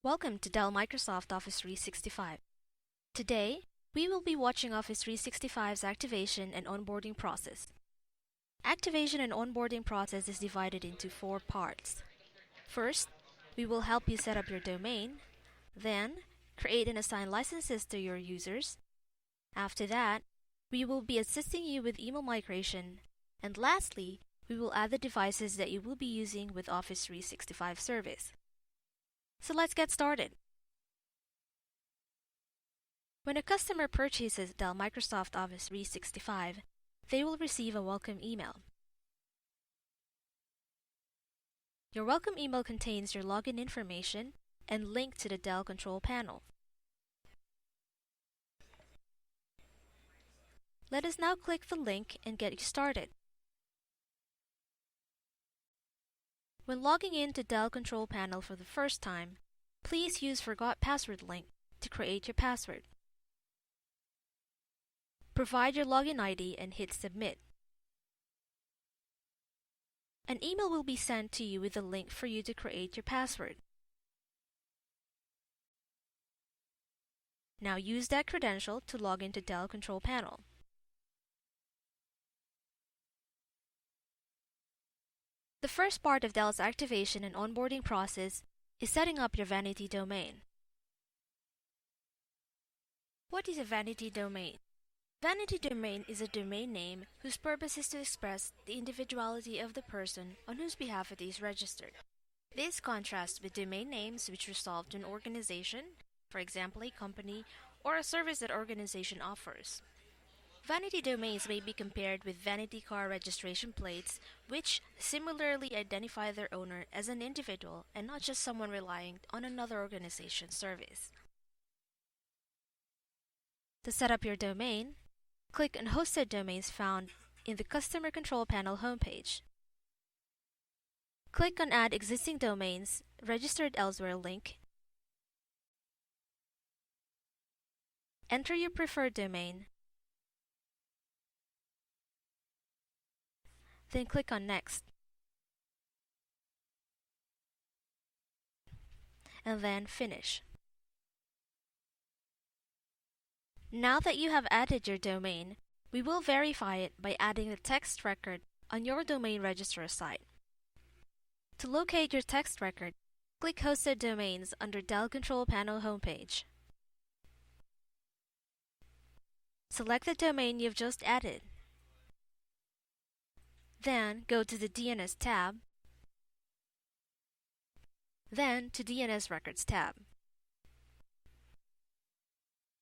Welcome to Dell Microsoft Office 365. Today, we will be watching Office 365's activation and onboarding process. Activation and onboarding process is divided into four parts. First, we will help you set up your domain, then create and assign licenses to your users. After that, we will be assisting you with email migration, and lastly, we will add the devices that you will be using with Office 365 service. So let's get started. When a customer purchases Dell Microsoft Office 365, they will receive a welcome email. Your welcome email contains your login information and link to the Dell control panel. Let us now click the link and get you started. When logging in to Dell control panel for the first time, please use Forgot Password link to create your password. Provide your login ID and hit Submit. An email will be sent to you with a link for you to create your password. Now use that credential to log into Dell control panel. The first part of Dell's activation and onboarding process is setting up your vanity domain. What is a vanity domain? Vanity domain is a domain name whose purpose is to express the individuality of the person on whose behalf it is registered. This contrasts with domain names which resolve to an organization, for example a company, or a service that organization offers. Vanity domains may be compared with vanity car registration plates, which similarly identify their owner as an individual and not just someone relying on another organization's service. To set up your domain, click on Hosted Domains found in the Customer Control Panel homepage. Click on Add Existing Domains, Registered Elsewhere link. Enter your preferred domain. Then click on Next. And then Finish. Now that you have added your domain, we will verify it by adding the text record on your domain registrar site. To locate your text record, click Hosted Domains under Dell Control Panel homepage. Select the domain you've just added. Then go to the DNS tab, then to DNS Records tab.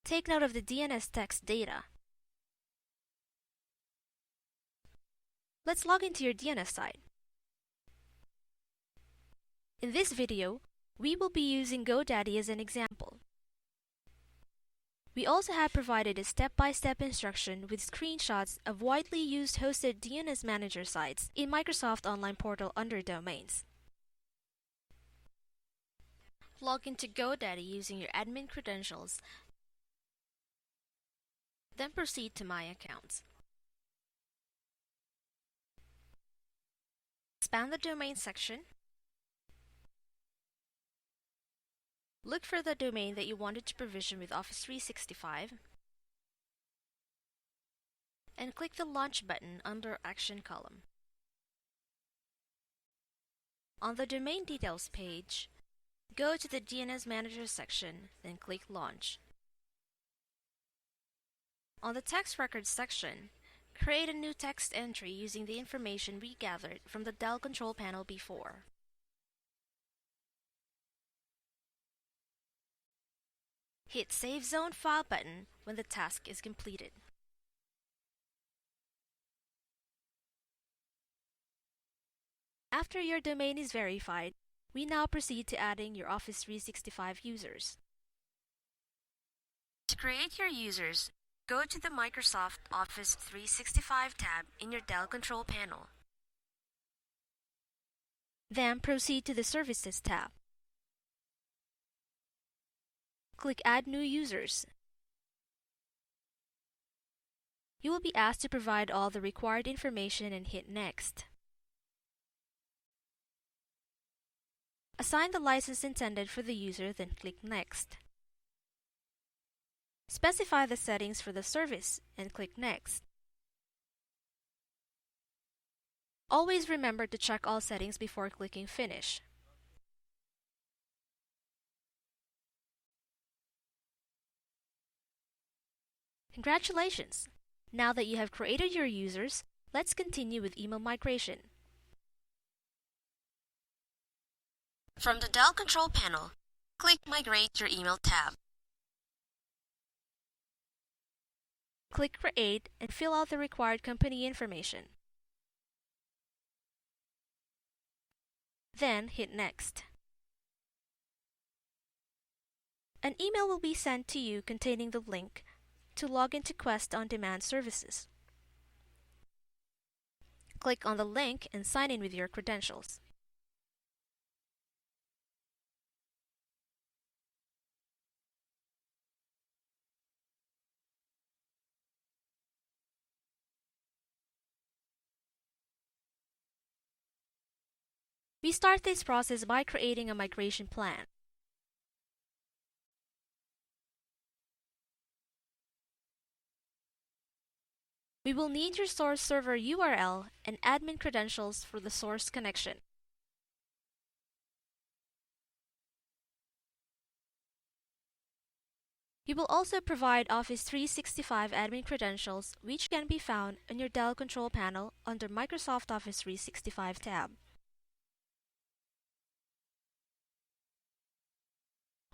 Take note of the DNS text data. Let's log into your DNS site. In this video, we will be using GoDaddy as an example. We also have provided a step-by-step instruction with screenshots of widely used hosted DNS manager sites in Microsoft Online Portal under Domains. Log into GoDaddy using your admin credentials, then proceed to My Accounts. Expand the Domain section. Look for the domain that you wanted to provision with Office 365 and click the Launch button under Action column. On the Domain Details page, go to the DNS Manager section, then click Launch. On the Text Records section, create a new text entry using the information we gathered from the Dell control panel before. Hit Save Zone File button when the task is completed. After your domain is verified, we now proceed to adding your Office 365 users. To create your users, go to the Microsoft Office 365 tab in your Dell control panel. Then proceed to the Services tab. Click Add New Users. You will be asked to provide all the required information and hit Next. Assign the license intended for the user, then click Next. Specify the settings for the service and click Next. Always remember to check all settings before clicking Finish. Congratulations! Now that you have created your users, let's continue with email migration. From the Dial Control panel, click Migrate Your Email tab. Click Create and fill out the required company information. Then hit Next. An email will be sent to you containing the link to log into Quest on-demand services. Click on the link and sign in with your credentials. We start this process by creating a migration plan. We will need your source server URL and admin credentials for the source connection. You will also provide Office 365 admin credentials, which can be found on your Dell Control panel under Microsoft Office 365 tab.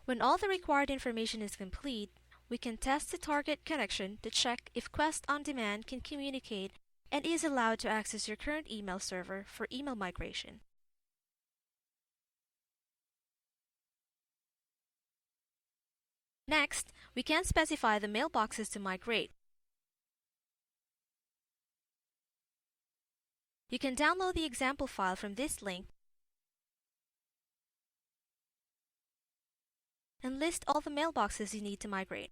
When all the required information is complete, we can test the target connection to check if Quest On Demand can communicate and is allowed to access your current email server for email migration. Next, we can specify the mailboxes to migrate. You can download the example file from this link and list all the mailboxes you need to migrate.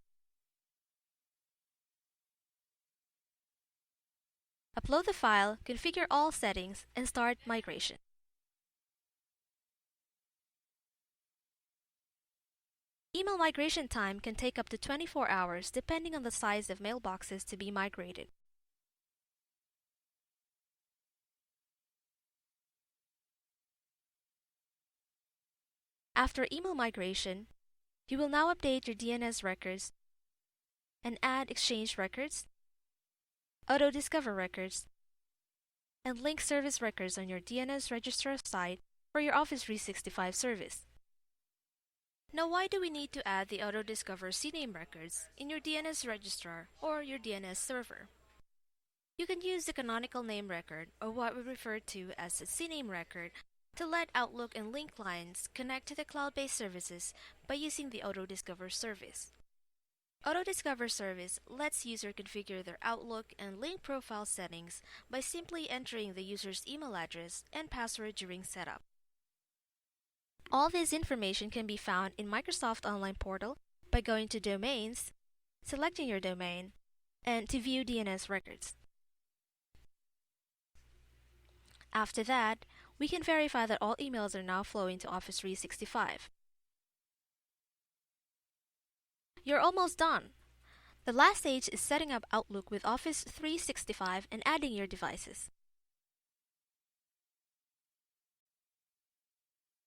Upload the file, configure all settings, and start migration. Email migration time can take up to 24 hours depending on the size of mailboxes to be migrated. After email migration, you will now update your DNS records and add Exchange records, auto-discover records, and link service records on your DNS registrar site for your Office 365 service. Now, why do we need to add the auto-discover CNAME records in your DNS registrar or your DNS server? You can use the canonical name record, or what we refer to as a CNAME record, to let Outlook and link clients connect to the cloud-based services by using the auto-discover service. Auto-discover service lets user configure their Outlook and link profile settings by simply entering the user's email address and password during setup. All this information can be found in Microsoft Online Portal by going to Domains, selecting your domain, and to view DNS records. After that, we can verify that all emails are now flowing to Office 365. You're almost done. The last stage is setting up Outlook with Office 365 and adding your devices.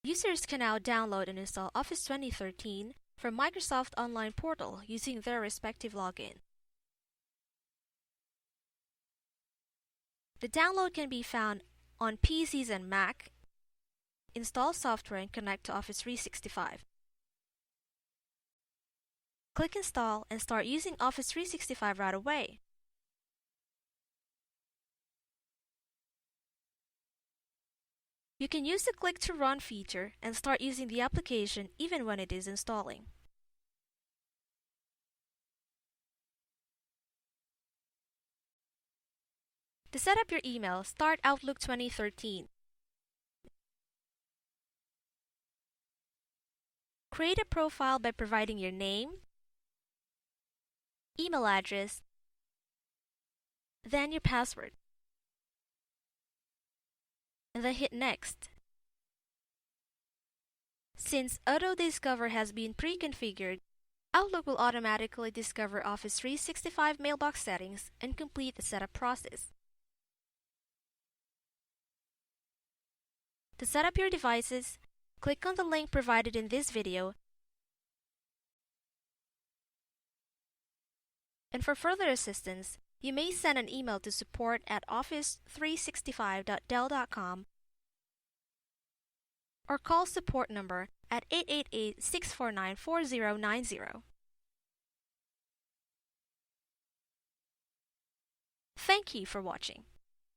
Users can now download and install Office 2013 from Microsoft Online Portal using their respective login. The download can be found on PCs and Mac. Install software and connect to Office 365. Click Install and start using Office 365 right away. You can use the Click to Run feature and start using the application even when it is installing. To set up your email, start Outlook 2013. Create a profile by providing your name, email address, then your password, and then hit Next. Since Auto Discover has been pre-configured, Outlook will automatically discover Office 365 mailbox settings and complete the setup process. To set up your devices, click on the link provided in this video, and for further assistance, you may send an email to support@office365.dell.com or call support number at 888-649-4090. Thank you for watching.